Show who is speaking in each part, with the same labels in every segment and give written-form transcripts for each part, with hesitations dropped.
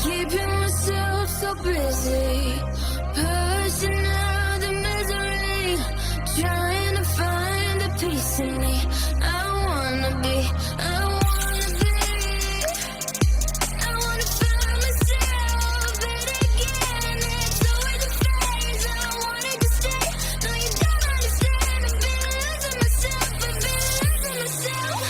Speaker 1: keeping myself so busy, pushing out the misery, trying to find the peace in me. I wanna be find myself, but again, it's always a phase. I wanted to stay, no you don't understand. I've been losing myself, I've been losing myself.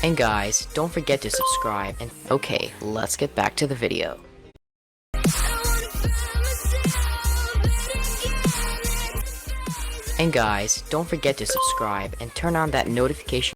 Speaker 2: And guys, don't forget to subscribe. And okay, let's get back to the video. And guys, don't forget to subscribe and turn on that notification